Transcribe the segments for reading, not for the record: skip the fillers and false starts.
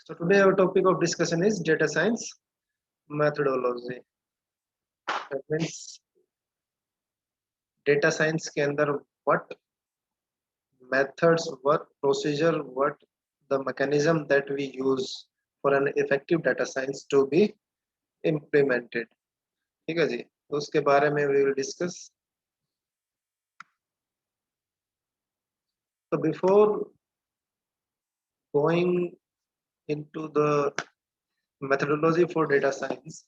So today our topic of discussion is data science methodology. That means data science के अंदर what methods, what procedure, what the mechanism that we use for an effective data science to be implemented. ठीक है जी, तो उसके बारे में we will discuss. So before going into the methodology for data science,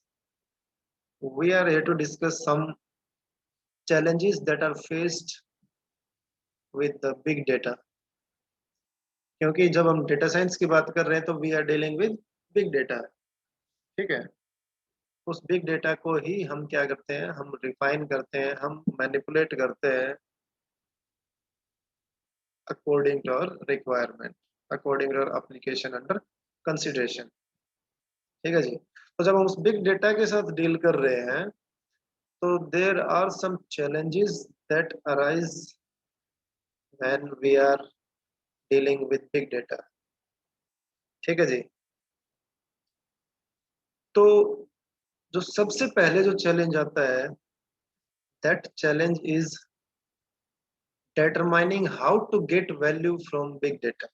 we are here to discuss some challenges that are faced with the big data. क्योंकि जब हम डेटा साइंस की बात कर रहे हैं तो we are dealing with big data, ठीक है। उस बिग डेटा को ही हम क्या करते हैं, हम रिफाइन करते हैं, हम मैनिपुलेट करते हैं according to our requirement, according to our application under consideration, ठीक है जी। तो जब हम उस बिग डेटा के साथ डील कर रहे हैं तो there are some challenges that arise when we are dealing with big data, ठीक है जी। तो जो सबसे पहले जो चैलेंज आता है, that challenge is determining how to get value from big data,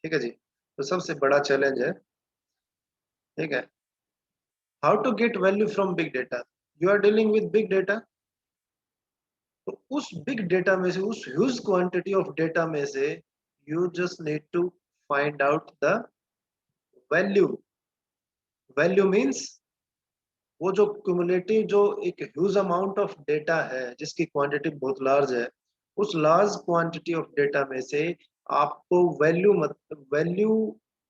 ठीक है जी। तो सबसे बड़ा चैलेंज है, ठीक है, how to get value from big data. You are dealing with big data, तो उस बिग डेटा में से, उस ह्यूज क्वांटिटी ऑफ डेटा में से you just need to find out the value. Value means वो जो क्यूमुलेटिव, जो एक ह्यूज अमाउंट ऑफ डेटा है जिसकी क्वांटिटी बहुत लार्ज है, उस लार्ज क्वांटिटी ऑफ डेटा में से आपको वैल्यू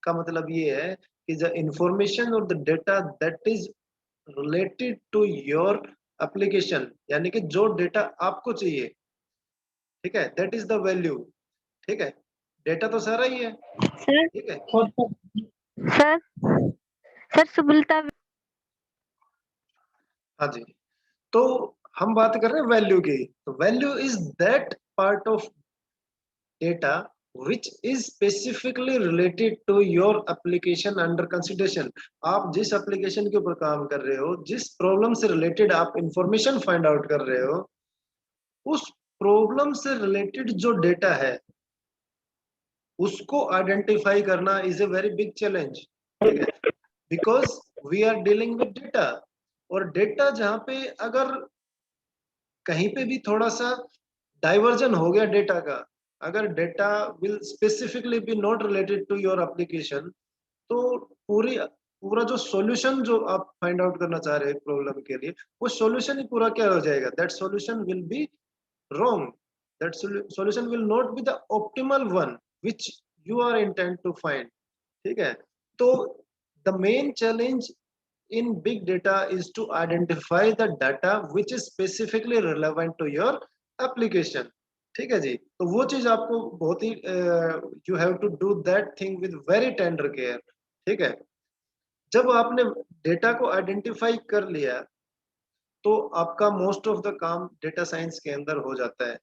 का मतलब ये है कि द इंफॉर्मेशन और the data that is related to your application, यानी कि जो डेटा आपको चाहिए, ठीक है, दैट इज द वैल्यू, ठीक है। डेटा तो सारा ही है, सर ठीक है। सर सर सुबुलता हाँ जी, तो हम बात कर रहे हैं वैल्यू की। तो value is that part of data which is specifically related to your application under consideration। आप जिस एप्लीकेशन के ऊपर काम कर रहे हो, जिस प्रॉब्लम से रिलेटेड आप इंफॉर्मेशन फाइंड आउट कर रहे हो, उस प्रॉब्लम से रिलेटेड जो डेटा है उसको आइडेंटिफाई करना is a very big challenge, ठीक है, because we are dealing with data. और डेटा जहां पे अगर कहीं पे भी थोड़ा सा डाइवर्जन हो गया डेटा का, अगर data will specifically be not related to your application, तो पूरा जो सॉल्यूशन जो आप फाइंड आउट करना चाह रहे हैं प्रॉब्लम के लिए, वो सॉल्यूशन ही पूरा क्या हो जाएगा, that solution will be wrong, that solution will not be the optimal one which you are intent to find, ठीक है। तो the main challenge in big data is to identify the data which is specifically relevant to your application, ठीक है जी। तो वो चीज आपको बहुत ही you have to do that thing with very tender care, ठीक है। जब आपने डेटा को आइडेंटिफाई कर लिया तो आपका मोस्ट ऑफ द काम डेटा साइंस के अंदर हो जाता है,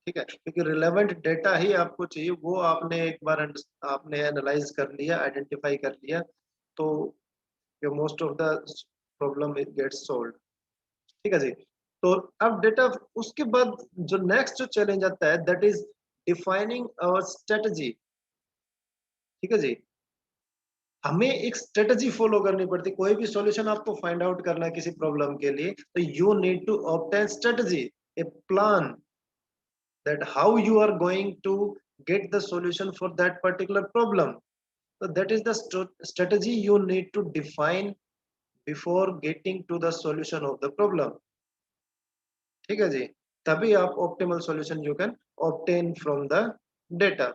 ठीक है, क्योंकि रिलेवेंट डेटा ही आपको चाहिए। वो आपने एक बार आपने एनालाइज कर लिया, आइडेंटिफाई कर लिया, तो your most of the problem it gets solved, ठीक है जी। तो अब डेटा, उसके बाद जो नेक्स्ट जो चैलेंज आता है that is defining our strategy, ठीक है जी। हमें एक स्ट्रेटजी फॉलो करनी पड़ती, कोई भी सॉल्यूशन आपको फाइंड आउट करना है किसी प्रॉब्लम के लिए, तो you need to obtain strategy, a plan, that how you are going to get the solution for that particular problem. So that is the strategy you need to define before getting to the solution of the problem, ठीक है जी। तभी आप optimal solution you can obtain from the data,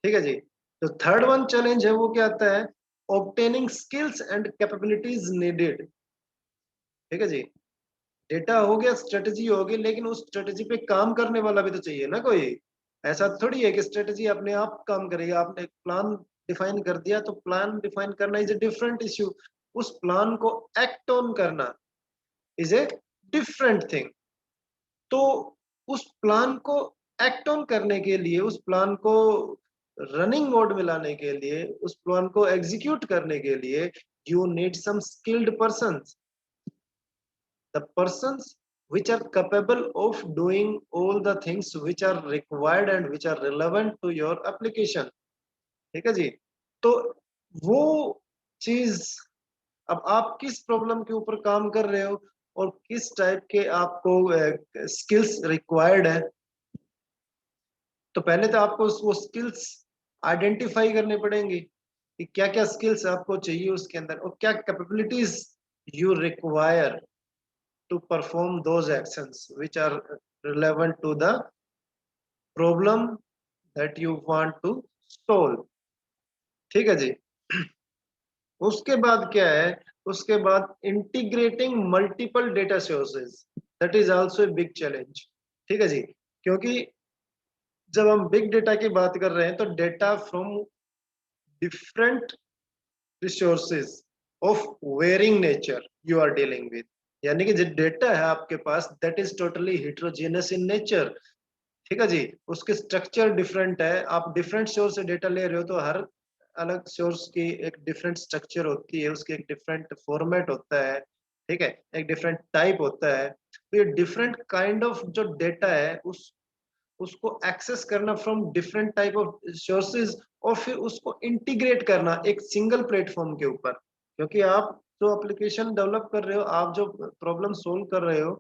ठीक है जी। तो third one challenge है, वो क्या आता है, obtaining skills and capabilities needed, ठीक है जी। डेटा हो गया, स्ट्रेटजी हो गई, लेकिन उस स्ट्रेटजी पे काम करने वाला भी तो चाहिए ना कोई। ऐसा थोड़ी है कि स्ट्रेटजी अपने आप काम करेगी। आपने प्लान डिफाइन कर दिया, तो प्लान डिफाइन करना इज ए डिफरेंट इश्यू, उस प्लान को एक्ट ऑन करना इज ए डिफरेंट थिंग। तो उस प्लान को एक्ट ऑन करने के लिए, उस प्लान को रनिंग मोड में लाने के लिए, उस प्लान को एग्जीक्यूट करने के लिए you need some skilled persons, the persons which are capable of doing all the things which are required and which are relevant to your application। ठीक है जी। तो वो चीज, अब आप किस प्रॉब्लम के ऊपर काम कर रहे हो और किस टाइप के आपको स्किल्स रिक्वायर्ड है, तो पहले तो आपको वो स्किल्स आइडेंटिफाई करने पड़ेंगे कि क्या क्या स्किल्स आपको चाहिए उसके अंदर और क्या capabilities you require to perform those actions which are relevant to the problem that you want to solve। ठीक है जी। उसके बाद क्या है, उसके बाद integrating multiple data sources, that is also a big challenge. ठीक है जी, क्योंकि जब हम बिग डेटा की बात कर रहे हैं तो data from different resources of varying nature you are dealing with, यानी कि जो डेटा है आपके पास that is totally heterogeneous in nature. ठीक है जी, उसके स्ट्रक्चर डिफरेंट है, आप डिफरेंट सोर्स से डेटा ले रहे हो तो हर अलग सोर्स की एक डिफरेंट स्ट्रक्चर होती है, उसकी एक डिफरेंट फॉर्मेट होता है। ठीक है, एक डिफरेंट टाइप होता है। तो ये डिफरेंट काइंड ऑफ जो डेटा है उसको एक्सेस करना from different type of sources और फिर उसको इंटीग्रेट करना एक सिंगल प्लेटफॉर्म के ऊपर, क्योंकि आप जो एप्लीकेशन डेवलप कर रहे हो, आप जो प्रॉब्लम सोल्व कर रहे हो,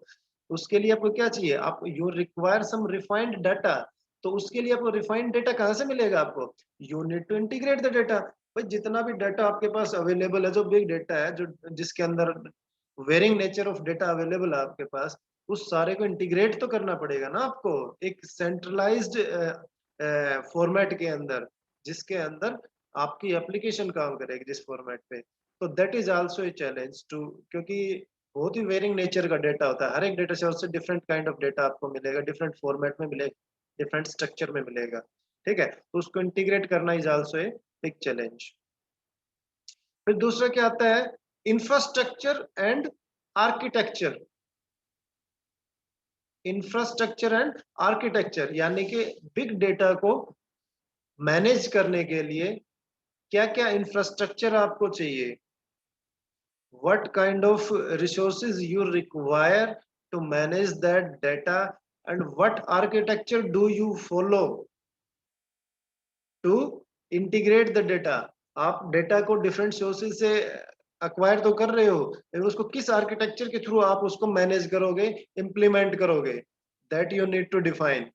उसके लिए आपको क्या चाहिए, आप you require some refined data. तो उसके लिए आपको रिफाइंड डेटा कहाँ से मिलेगा, आपको you need to integrate the data. भाई जितना भी डाटा आपके पास अवेलेबल है, जो बिग डेटा है, जो जिसके अंदर varying nature of data available है आपके पास, उस सारे को इंटीग्रेट तो करना पड़ेगा ना आपको एक सेंट्रलाइज्ड फॉर्मेट के अंदर, जिसके अंदर आपकी एप्लीकेशन काम करेगी जिस फॉर्मेट पे। तो that is also a challenge too, क्योंकि बहुत ही वेरिंग नेचर का डेटा होता है, हर एक डेटा सोर्स से डिफरेंट काइंड ऑफ डेटा आपको मिलेगा, डिफरेंट फॉर्मेट में मिलेगा, डिफरेंट स्ट्रक्चर में मिलेगा। ठीक है, तो उसको इंटीग्रेट करना is also a big challenge. फिर दूसरा क्या आता है, infrastructure and architecture. Infrastructure and architecture यानी कि बिग डेटा को मैनेज करने के लिए क्या क्या इंफ्रास्ट्रक्चर आपको चाहिए, what kind of resources you require to manage that data, and what architecture do you follow to integrate the data। आप डेटा को डिफरेंट सोर्सेज से अक्वायर तो कर रहे हो, लेकिन उसको किस आर्किटेक्चर के थ्रू आप उसको मैनेज करोगे, इम्प्लीमेंट करोगे, that you need to define.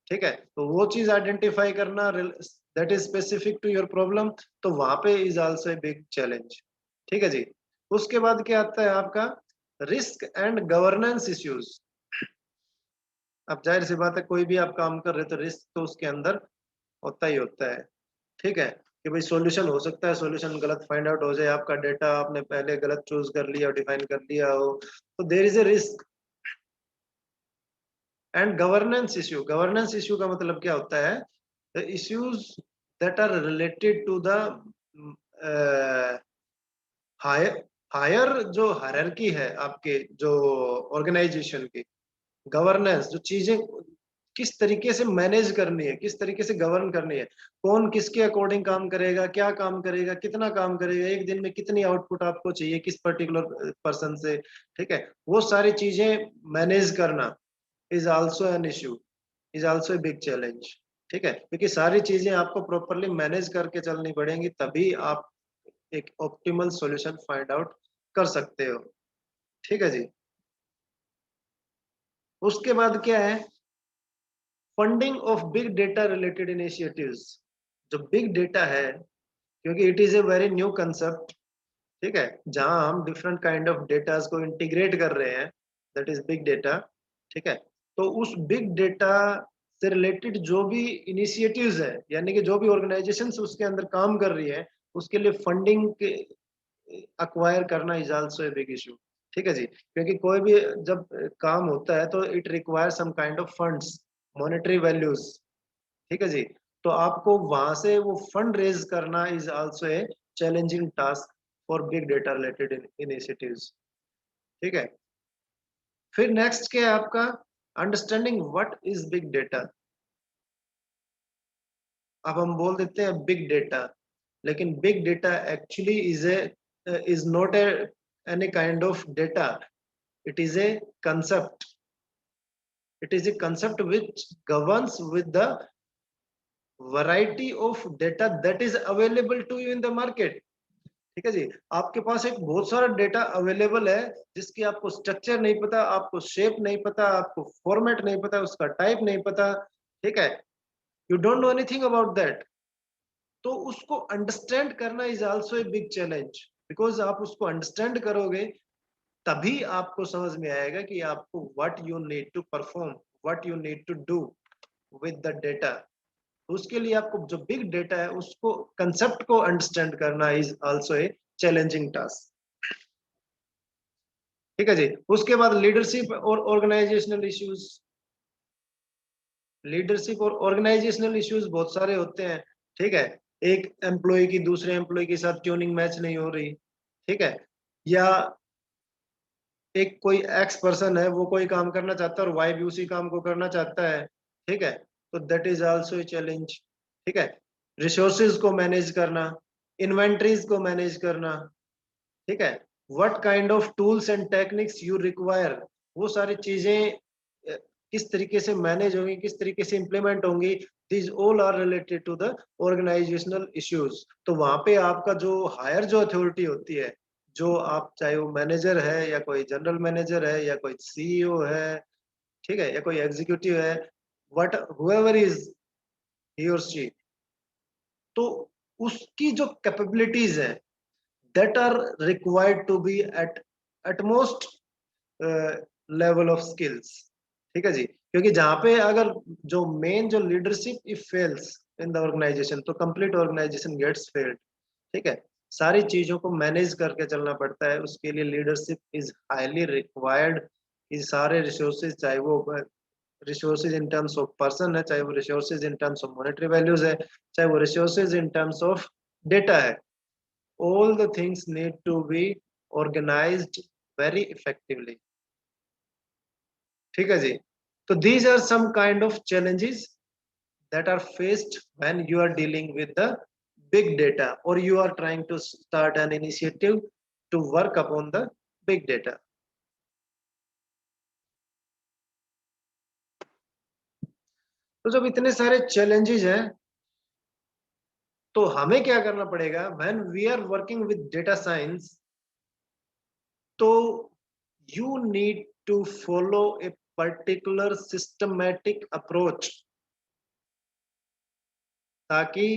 ठीक है, तो वो चीज आइडेंटिफाई करना that is specific to your problem, तो वहां पे is also a big challenge. ठीक है जी। उसके बाद क्या आता है आपका, रिस्क एंड गवर्नेंस इश्यूज। अब जाहिर सी बात है, कोई भी आप काम कर रहे हो तो रिस्क तो उसके अंदर होता ही होता है। ठीक है, कि भाई सॉल्यूशन हो सकता है, सॉल्यूशन गलत फाइंड आउट हो जाए, आपका डेटा आपने पहले गलत चूज कर लिया, डिफाइन कर लिया हो, तो there is a risk. And governance issue का मतलब क्या होता है, the issues that are related to the higher higher जो हायरार्की है आपके जो ऑर्गेनाइजेशन की, गवर्नेंस जो चीजें किस तरीके से मैनेज करनी है, किस तरीके से गवर्न करनी है, कौन किसके अकॉर्डिंग काम करेगा, क्या काम करेगा, कितना काम करेगा, एक दिन में कितनी आउटपुट आपको चाहिए किस पर्टिकुलर पर्सन से। ठीक है, वो सारी चीजें मैनेज करना is also an issue, is also a big challenge. ठीक है, क्योंकि सारी चीजें आपको प्रॉपरली मैनेज करके चलनी पड़ेंगी, तभी आप एक ऑप्टिमल सॉल्यूशन फाइंड आउट कर सकते हो। ठीक है जी। उसके बाद क्या है, funding of big data related initiatives. जो बिग डेटा है, क्योंकि it is a very new concept, ठीक है, जहां हम डिफरेंट काइंड ऑफ डेटा को इंटीग्रेट कर रहे हैं, दैट इज बिग डेटा। ठीक है, तो उस बिग डेटा से रिलेटेड जो भी इनिशिएटिव्स है, यानी कि जो भी ऑर्गेनाइजेशन उसके अंदर काम कर रही है, उसके लिए फंडिंग के अक्वायर करना is also a big issue. ठीक है जी, क्योंकि कोई भी जब काम होता है तो it require some kind of funds, monetary values. ठीक है जी, तो आपको वहां से वो फंड रेज करना is also a challenging task for big data related initiatives. ठीक है, फिर नेक्स्ट क्या है आपका, understanding what is big data. अब हम बोल देते हैं बिग डेटा, लेकिन big data actually is not any kind of data, it is a concept, it is a concept which governs with the variety of data that is available to you in the market। ठीक है जी, आपके पास एक बहुत सारा data available है जिसकी आपको structure नहीं पता, आपको शेप नहीं पता, आपको फॉर्मेट नहीं पता, उसका टाइप नहीं पता, ठीक है, you don't know anything about that. तो उसको अंडरस्टैंड करना is also a big challenge, because आप उसको अंडरस्टैंड करोगे तभी आपको समझ में आएगा कि आपको what you need to perform, what you need to do with the data. उसके लिए आपको जो बिग डेटा है उसको कंसेप्ट को अंडरस्टैंड करना is also a challenging task. ठीक है जी, उसके बाद लीडरशिप और ऑर्गेनाइजेशनल इश्यूज। लीडरशिप और ऑर्गेनाइजेशनल इश्यूज बहुत सारे होते हैं। ठीक है, एक एम्प्लॉय की दूसरे एम्प्लॉय के साथ ट्यूनिंग मैच नहीं हो रही, ठीक है, या एक कोई एक्स पर्सन है वो कोई काम करना चाहता है और वाई भी उसी काम को करना चाहता है, ठीक है, तो that is also a challenge. ठीक है, रिसोर्सेज को मैनेज करना, इन्वेंटरीज को मैनेज करना, ठीक है, what kind of tools and techniques you require, वो सारी चीजें किस तरीके से मैनेज होंगी, किस तरीके से इंप्लीमेंट होंगी, this all are related to the organizational issues. तो वहां पे आपका जो हायर जो अथॉरिटी होती है, जो आप चाहे वो मैनेजर है या कोई जनरल मैनेजर है या कोई सीईओ है, ठीक है, या कोई एग्जीक्यूटिव है, वट हुएवर इज ही और शी, तो उसकी जो कैपेबिलिटीज है that are required to be at utmost level of skills. ठीक है जी, क्योंकि जहां पे अगर जो मेन जो leadership if fails in the organization तो कंप्लीट ऑर्गेनाइजेशन गेट्स फेल्ड। ठीक है, सारी चीजों को मैनेज करके चलना पड़ता है, उसके लिए लीडरशिप इज हाईली रिक्वायर्ड। ये सारे रिसोर्सेज, चाहे वो resources in terms of person है, चाहे वो resources in terms of monetary values है, चाहे वो resources in terms of data है, all the things need to be organized very effectively। ठीक है जी, तो these are some kind of challenges that are faced when you are dealing with the big data or you are trying to start an initiative to work upon the big data। तो जब इतने सारे challenges हैं तो हमें क्या करना पड़ेगा when we are working with data science, तो you need to follow a particular systematic approach ताकि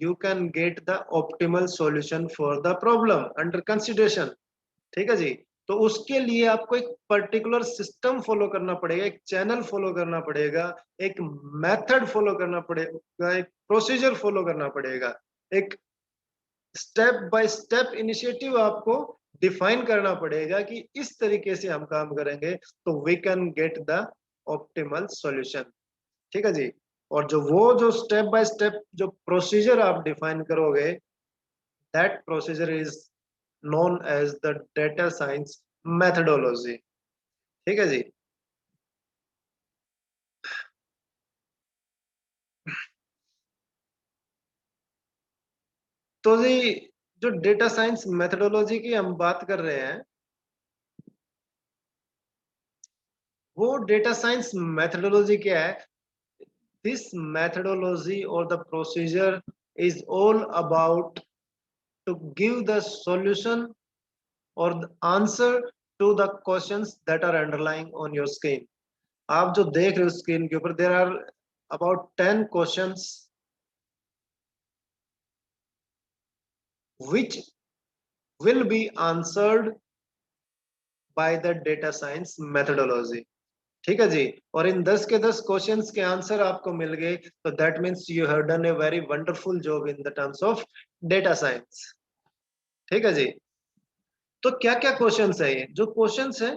you can get the optimal solution for the problem under consideration। ठीक है जी, तो उसके लिए आपको एक पर्टिकुलर सिस्टम फॉलो करना पड़ेगा, एक चैनल फॉलो करना पड़ेगा, एक मेथड फॉलो करना पड़ेगा, एक प्रोसीजर फॉलो करना पड़ेगा, एक स्टेप बाय स्टेप इनिशिएटिव आपको डिफाइन करना पड़ेगा कि इस तरीके से हम काम करेंगे तो we can get the optimal solution. ठीक है जी, और जो स्टेप बाय स्टेप जो प्रोसीजर आप डिफाइन करोगे that procedure is known as the data science methodology. ठीक है जी, तो जी जो डेटा साइंस मेथडोलॉजी की हम बात कर रहे हैं, वो डेटा साइंस मेथडोलॉजी क्या है? दिस मेथडोलॉजी और the procedure is all about to give the solution or the answer to the questions that are underlying on your screen। आप जो देख रहे हो स्क्रीन के ऊपर there are about 10 questions which will be answered by the data science methodology। ठीक है जी, और इन 10 के 10 क्वेश्चंस के आंसर आपको मिल गए तो that means you have done a very wonderful job in the terms of data science. ठीक है जी, तो क्या क्या क्वेश्चंस है? ये जो क्वेश्चंस है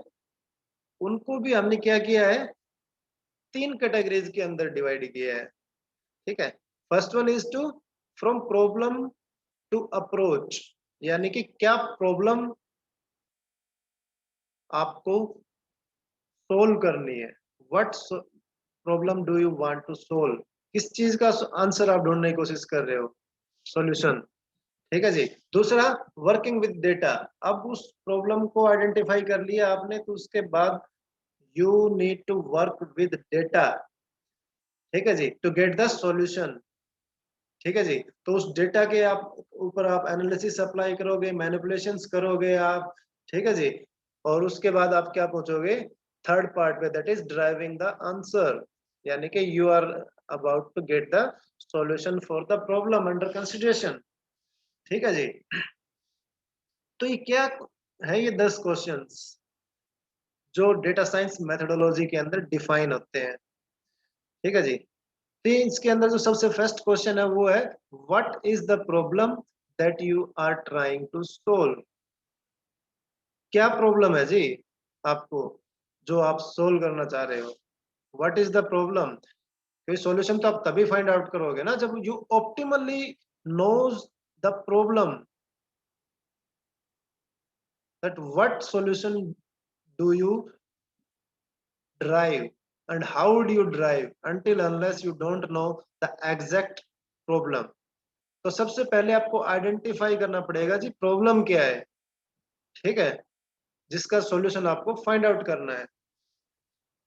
उनको भी हमने क्या किया है, 3 कैटेगरीज के अंदर डिवाइड किया है। ठीक है, first one is to from problem to approach, यानी कि क्या प्रॉब्लम आपको सोल्व करनी है, what problem do you want to solve. किस चीज का आंसर आप ढूंढने की कोशिश कर रहे हो, सॉल्यूशन। ठीक है जी। दूसरा, वर्किंग विद डेटा। अब उस प्रॉब्लम को आइडेंटिफाई कर लिया आपने, तो उसके बाद you need to work with data. ठीक है जी, टू गेट द सॉल्यूशन। ठीक है जी। तो उस डेटा के आप ऊपर आप एनालिसिस अप्लाई करोगे, मैनिपुलेशंस करोगे आप। ठीक है जी। और उसके बाद आप क्या पहुंचोगे थर्ड पार्ट पे, that is driving the answer, यानी कि you are about to get the solution for the problem under consideration. ठीक है जी। तो ये क्या है, ये 10 क्वेश्चंस जो डेटा साइंस मेथोडोलॉजी के अंदर डिफाइन होते हैं। ठीक है जी। तो इसके अंदर जो सबसे फर्स्ट क्वेश्चन है वो है, what is the problem that you are trying to solve. क्या प्रॉब्लम है जी आपको, जो आप सोल्व करना चाह रहे हो। What is the problem. क्योंकि सॉल्यूशन तो आप तभी फाइंड आउट करोगे ना जब you optimally knows the problem, that what solution do you drive and how do you drive until unless you don't know the exact problem। तो सबसे पहले आपको आइडेंटिफाई करना पड़ेगा जी प्रॉब्लम क्या है। ठीक है, जिसका सॉल्यूशन आपको फाइंड आउट करना है।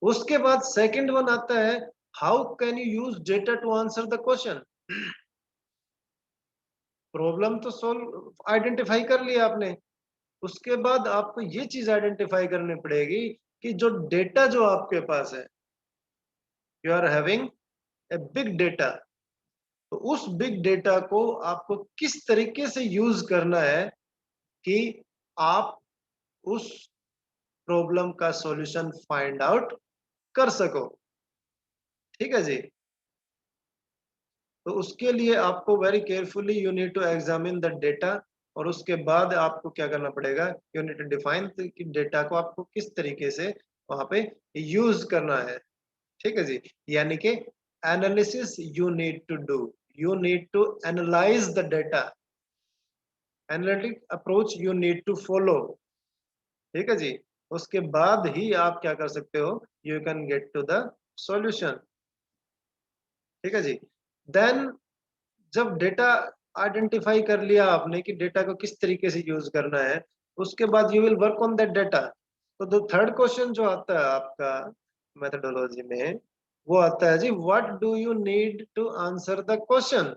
उसके बाद सेकंड वन आता है, how can you use data to answer the question. Problem तो सोल्व आइडेंटिफाई कर लिया आपने, उसके बाद आपको ये चीज आइडेंटिफाई करनी पड़ेगी कि जो डेटा जो आपके पास है, you are having a big data, तो उस बिग डेटा को आपको किस तरीके से यूज करना है कि आप उस प्रॉब्लम का सॉल्यूशन फाइंड आउट कर सको। ठीक है जी। तो उसके लिए आपको very carefully you need to examine the data, और उसके बाद आपको क्या करना पड़ेगा, यू नीड टू डिफाइन कि डेटा को आपको किस तरीके से वहां पे यूज करना है। ठीक है जी। यानी कि analysis you need to do, you need to analyse the data, analytic approach you need to follow. ठीक है जी। उसके बाद ही आप क्या कर सकते हो, you can get to the solution. ठीक है जी। देन जब डेटा आइडेंटिफाई कर लिया आपने कि डेटा को किस तरीके से यूज करना है, उसके बाद you will work on that data. तो द थर्ड क्वेश्चन जो आता है आपका मेथोडोलॉजी में, वो आता है जी, what do you need to answer the question.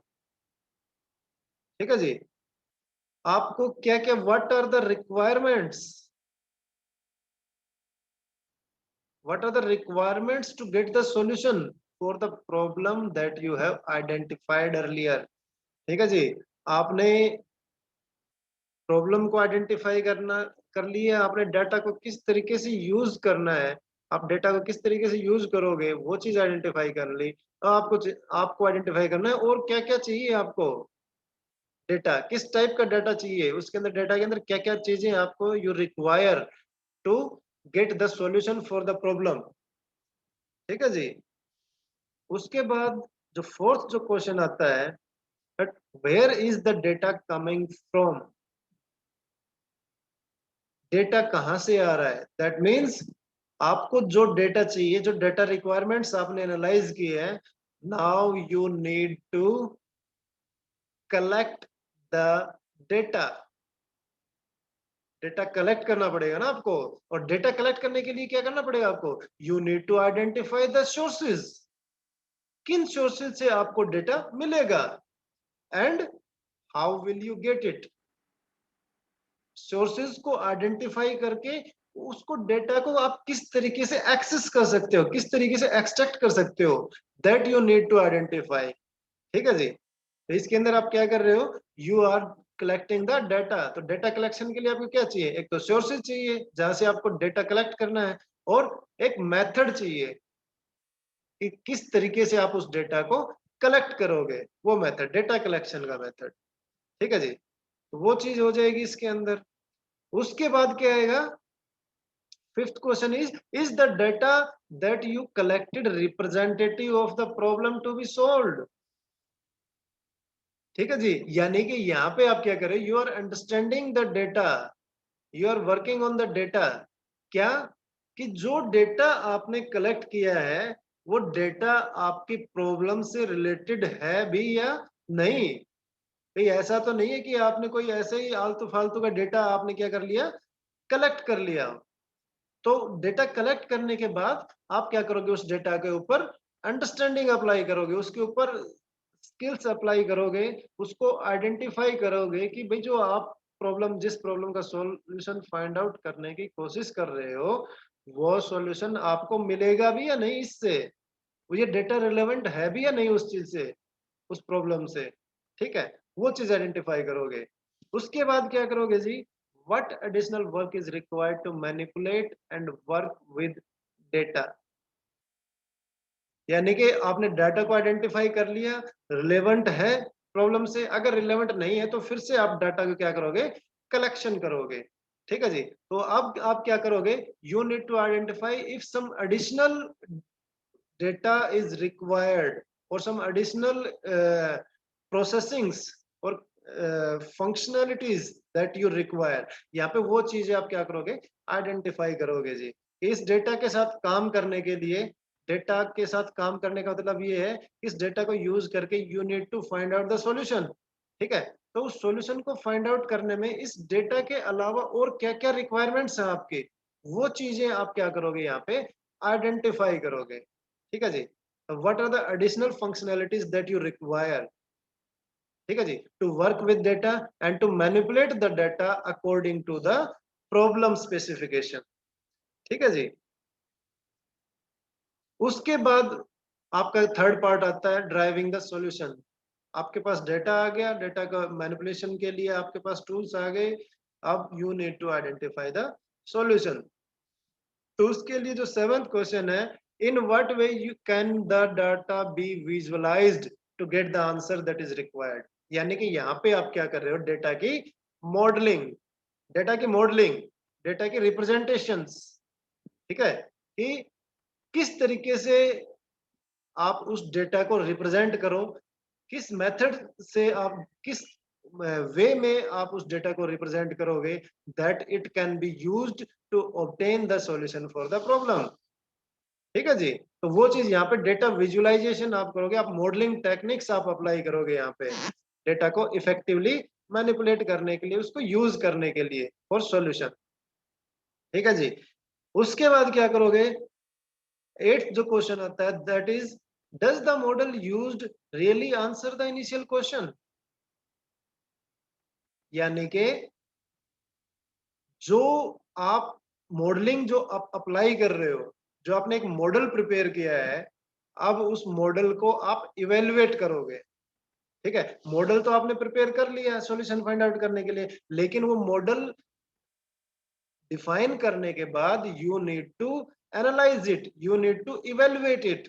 ठीक है जी। आपको क्या क्या, what are the requirements, what are the requirements to get the solution for the problem that you have identified earlier। ठीक है जी। आपने प्रॉब्लम को आइडेंटिफाई करना कर लिया, आपने डाटा को किस तरीके से यूज करना है, आप डेटा को किस तरीके से यूज करोगे वो चीज आइडेंटिफाई कर ली। तो आपको आइडेंटिफाई करना है और क्या क्या चाहिए आपको, डेटा किस टाइप का डाटा चाहिए, उसके अंदर डेटा के अंदर क्या क्या चीजें आपको you require to get the solution for the problem. ठीक है जी। उसके बाद जो फोर्थ जो क्वेश्चन आता है, but where is the data coming from. Data कहां से आ रहा है, दैट मीन्स आपको जो डेटा चाहिए, जो डेटा रिक्वायरमेंट्स आपने एनालाइज किए हैं, now you need to collect the data. Data collect करना पड़ेगा ना आपको, और डेटा कलेक्ट करने के लिए क्या करना पड़ेगा आपको, you need to identify the sources, किन सोर्सेज से आपको डेटा मिलेगा, and how will you get it. Sources को आइडेंटिफाई करके उसको डेटा को आप किस तरीके से एक्सेस कर सकते हो, किस तरीके से एक्सट्रैक्ट कर सकते हो, that you need to identify. ठीक है जी। तो इसके अंदर आप क्या कर रहे हो, you are collecting the data. तो डेटा कलेक्शन के लिए आपको क्या चाहिए, एक तो सोर्सेज चाहिए जहां से आपको डेटा कलेक्ट करना है, और एक मेथड चाहिए कि किस तरीके से आप उस डेटा को कलेक्ट करोगे, वो मेथड, डेटा कलेक्शन का मेथड। ठीक है जी। तो वो चीज हो जाएगी इसके अंदर। उसके बाद क्या आएगा, fifth question is the data that you collected representative of the problem to be solved. ठीक है जी। यानी कि यहाँ पे आप क्या करें, you are understanding the data, you are working on the data. क्या कि जो डेटा आपने कलेक्ट किया है, वो डेटा आपकी प्रॉब्लम से रिलेटेड है भी या नहीं। कहीं ऐसा तो नहीं है कि आपने कोई ऐसे ही आलतू फालतू का डेटा आपने क्या कर लिया, कलेक्ट कर लिया। तो डेटा कलेक्ट करने के बाद आप क्या करोगे, उस डेटा के ऊपर अंडरस्टैंडिंग अप्लाई करोगे, उसके ऊपर स्किल्स अप्लाई करोगे, उसको आइडेंटिफाई करोगे कि भाई जो आप प्रॉब्लम, जिस प्रॉब्लम का सॉल्यूशन फाइंड आउट करने की कोशिश कर रहे हो, वो सॉल्यूशन आपको मिलेगा भी या नहीं इससे, वो ये डेटा रिलेवेंट है भी या नहीं उस चीज से, उस प्रॉब्लम से। ठीक है, वो चीज आइडेंटिफाई करोगे। उसके बाद क्या करोगे जी, what additional work is required to manipulate and work with data. यानी कि आपने डाटा को आइडेंटिफाई कर लिया, रिलेवेंट है प्रॉब्लम से, अगर रिलेवेंट नहीं है तो फिर से आप डाटा को क्या करोगे, कलेक्शन करोगे। ठीक है जी, तो अब आप क्या करोगे, you need to identify if some additional data is required or some additional processings or functionalities that you require। यहाँ पे वो चीजें आप क्या करोगे, आइडेंटिफाई करोगे जी। इस डेटा के साथ काम करने के लिए, डेटा के साथ काम करने का मतलब ये है, इस डेटा को यूज करके you need to find out the solution. ठीक है, तो उस सॉल्यूशन को फाइंड आउट करने में इस डेटा के अलावा और क्या क्या रिक्वायरमेंट्स हैं आपकी, वो चीजें आप क्या करोगे, यहाँ पे आइडेंटिफाई करोगे। ठीक है जी, what are the additional functionalities that you require. ठीक है जी, to work with data and to manipulate the data according to the problem specification. ठीक है जी, उसके बाद आपका थर्ड पार्ट आता है ड्राइविंग द सॉल्यूशन। आपके पास डेटा आ गया, डेटा का मैनिपुलेशन के लिए आपके पास टूल्स आ गए, अब you need to identify the solution. तो उसके लिए जो सेवंथ क्वेश्चन है, in what way you can the data be visualised to get the answer that is required. यानी कि यहाँ पे आप क्या कर रहे हो, डेटा की मॉडलिंग, डेटा की मॉडलिंग, डेटा की रिप्रेजेंटेशंस। ठीक है, कि किस तरीके से आप उस डेटा को रिप्रेजेंट करो, किस मेथड से आप, किस वे में आप उस डेटा को रिप्रेजेंट करोगे, that it can be used to obtain the solution for the problem. ठीक है जी, तो वो चीज यहाँ पे डेटा विजुअलाइजेशन आप करोगे, आप मॉडलिंग टेक्निक्स आप अप्लाई करोगे यहाँ पे, डेटा को इफेक्टिवली मैनिपुलेट करने के लिए, उसको यूज करने के लिए फॉर सॉल्यूशन। ठीक है जी, उसके बाद क्या करोगे, एट्थ जो क्वेश्चन आता है that is, does the model used really answer the initial question. यानी कि जो आप मॉडलिंग जो आप अप्लाई कर रहे हो, जो आपने एक मॉडल प्रिपेयर किया है, अब उस मॉडल को आप इवेलुएट करोगे। ठीक है, मॉडल तो आपने प्रिपेयर कर लिया सॉल्यूशन फाइंड आउट करने के लिए, लेकिन वो मॉडल डिफाइन करने के बाद you need to analyse it, you need to evaluate it,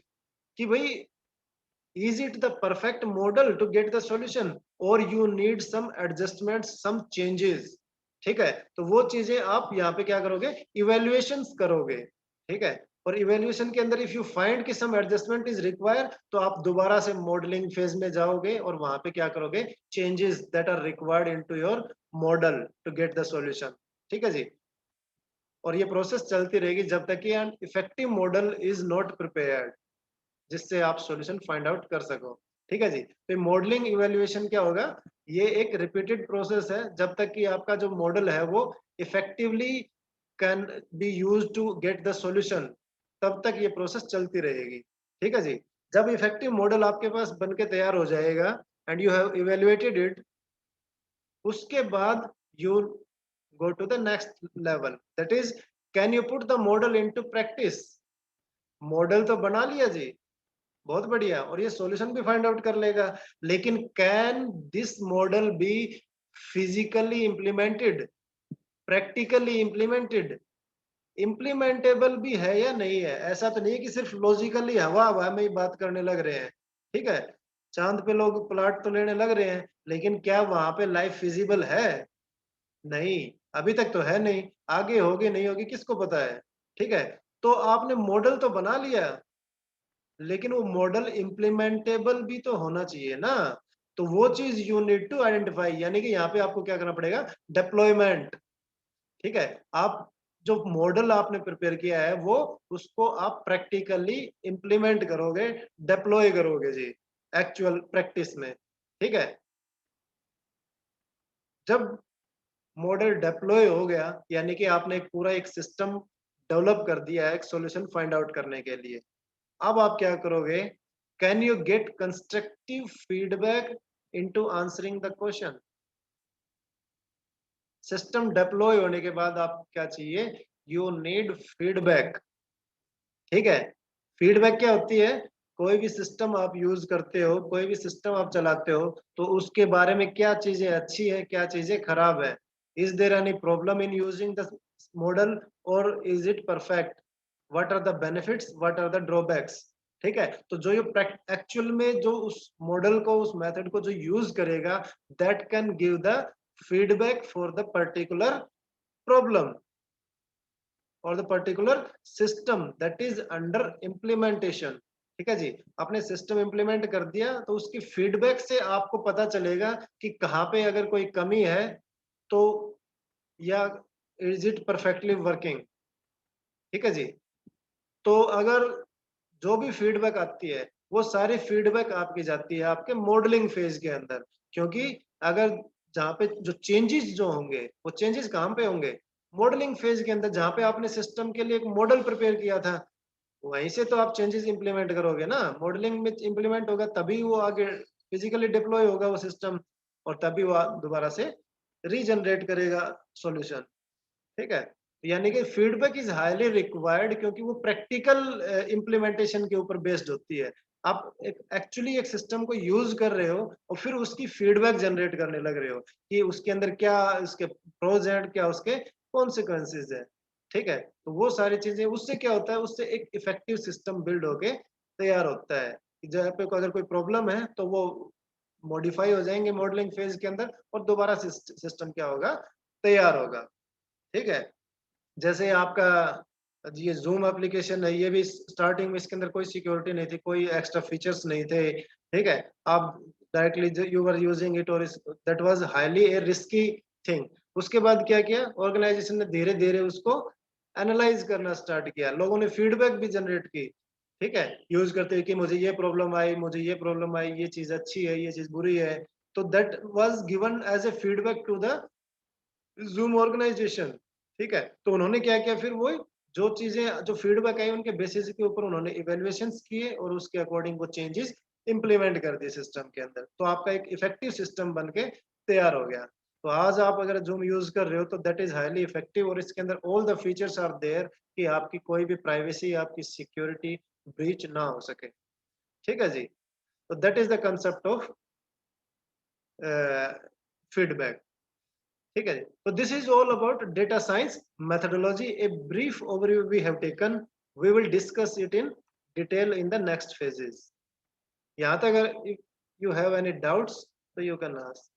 कि भाई is it the perfect model to get the solution or you need some adjustments, some changes। ठीक है, तो वो चीजें आप यहाँ पे क्या करोगे, इवेल्युएशंस करोगे। ठीक है, और इवेल्युएशन के अंदर इफ यू फाइंड कि सम एडजस्टमेंट इज रिक्वायर, तो आप दोबारा से मॉडलिंग फेज में जाओगे और वहां पे क्या करोगे, changes that are required into your model to get the solution. ठीक है जी, और ये प्रोसेस चलती रहेगी जब तक कि an effective model is not prepared, जिससे आप सॉल्यूशन फाइंड आउट कर सको। ठीक है जी, तो मॉडलिंग इवेल्युएशन क्या होगा, ये एक रिपीटेड प्रोसेस है, जब तक कि आपका जो मॉडल है वो effectively can be use to get the solution, तब तक ये प्रोसेस चलती रहेगी। ठीक है जी, जब इफेक्टिव मॉडल आपके पास बन के तैयार हो जाएगा and you have evaluated it, उसके बाद you go to the next level, that is can you put the model into practice. Model तो बना लिया जी, बहुत बढ़िया, और ये सॉल्यूशन भी फाइंड आउट कर लेगा, लेकिन can this model be physically implemented, practically implemented, implementable भी है या नहीं है। ऐसा तो नहीं है कि सिर्फ लॉजिकली हवा हवा में ही बात करने लग रहे हैं। ठीक है, चांद पे लोग प्लाट तो लेने लग रहे हैं, लेकिन क्या वहां पे लाइफ फिजिबल है, नहीं, अभी तक तो है नहीं, आगे होगी नहीं होगी किसको पता है। ठीक है, तो आपने मॉडल तो बना लिया, लेकिन वो मॉडल इम्प्लीमेंटेबल भी तो होना चाहिए ना, तो वो चीज यू नीड टू आइडेंटिफाई। यानी कि यहाँ पे आपको क्या करना पड़ेगा, डिप्लॉयमेंट। ठीक है, आप जो मॉडल आपने प्रिपेयर किया है वो उसको आप प्रैक्टिकली इंप्लीमेंट करोगे, डिप्लॉय करोगे जी एक्चुअल प्रैक्टिस में, ठीक है। जब मॉडल डिप्लॉय हो गया यानी कि आपने एक पूरा एक सिस्टम डेवलप कर दिया है एक सॉल्यूशन फाइंड आउट करने के लिए, अब आप क्या करोगे, can you get constructive feedback into answering the question. System deploy होने के बाद आप क्या चाहिए, यू नीड फीडबैक, ठीक है। फीडबैक क्या होती है, कोई भी सिस्टम आप यूज करते हो, कोई भी सिस्टम आप चलाते हो, तो उसके बारे में क्या चीजें अच्छी है, क्या चीजें खराब है, is there any problem in using the model और is it perfect, what are the benefits, what are the drawbacks, ठीक है। तो जो ये एक्चुअल में जो उस मॉडल को उस मेथड को जो यूज करेगा, that can give the feedback for the particular problem और the particular system that is under implementation, ठीक है जी। आपने सिस्टम इम्प्लीमेंट कर दिया तो उसकी फीडबैक से आपको पता चलेगा कि कहाँ पे अगर कोई कमी है तो, या इज इट परफेक्टली वर्किंग, ठीक है जी। तो अगर जो भी फीडबैक आती है वो सारी फीडबैक आपकी जाती है आपके मॉडलिंग फेज के अंदर, क्योंकि अगर जहाँ पे जो चेंजेस जो होंगे वो चेंजेस कहाँ पे होंगे, मॉडलिंग फेज के अंदर, जहाँ पे आपने सिस्टम के लिए एक मॉडल प्रिपेयर किया था वहीं से तो आप चेंजेस इंप्लीमेंट करोगे ना, मॉडलिंग में इंप्लीमेंट होगा तभी वो आगे फिजिकली डिप्लॉय होगा वो सिस्टम, और तभी वो दोबारा से रीजनरेट करेगा सॉल्यूशन, ठीक है। यानी कि फीडबैक इज हाईली रिक्वायर्ड क्योंकि वो प्रैक्टिकल इम्प्लीमेंटेशन के ऊपर बेस्ड होती है। आप एक एक्चुअली एक सिस्टम को यूज कर रहे हो और फिर उसकी फीडबैक जनरेट करने लग रहे हो कि उसके अंदर क्या उसके प्रोज हैं, क्या उसके कॉन्सिक्वेंसेज है, ठीक है। तो वो सारी चीजें उससे क्या होता है, उससे एक इफेक्टिव सिस्टम बिल्ड होके तैयार होता है कि जहाँ पे अगर कोई प्रॉब्लम है तो वो मॉडिफाई हो जाएंगे मॉडलिंग फेज के अंदर और दोबारा सिस्टम क्या होगा, तैयार होगा, ठीक है। जैसे आपका ये जूम एप्लीकेशन है, ये भी स्टार्टिंग में इसके अंदर कोई सिक्योरिटी नहीं थी, कोई एक्स्ट्रा फीचर्स नहीं थे, ठीक है। आप directly you were using it और that was highly a risky thing. उसके बाद क्या किया ऑर्गेनाइजेशन ने, धीरे धीरे उसको एनालाइज करना स्टार्ट किया, लोगों ने फीडबैक भी जनरेट की, ठीक है, यूज करते हुए कि मुझे ये प्रॉब्लम आई, मुझे ये प्रॉब्लम आई, ये चीज अच्छी है, ये चीज बुरी है, तो that was given as a feedback to the Zoom organization, ठीक है। तो उन्होंने क्या किया, फिर वो जो चीजें जो फीडबैक आई उनके बेसिस के ऊपर उन्होंने इवेल्युएशंस किए और उसके अकॉर्डिंग वो चेंजेस इंप्लीमेंट कर दिए सिस्टम के अंदर, तो आपका एक इफेक्टिव सिस्टम बन के तैयार हो गया। तो आज आप अगर जूम यूज कर रहे हो तो दैट इज हाईली इफेक्टिव और इसके अंदर all the features are there कि आपकी कोई भी प्राइवेसी, आपकी सिक्योरिटी ब्रीच ना हो सके, ठीक है जी। तो that is the concept of feedback, ठीक है। तो this is all about data science methodology, a brief overview we have taken, we will discuss it in detail in the next phases. यहाँ तक अगर यू हैव एनी डाउट्स तो you can ask.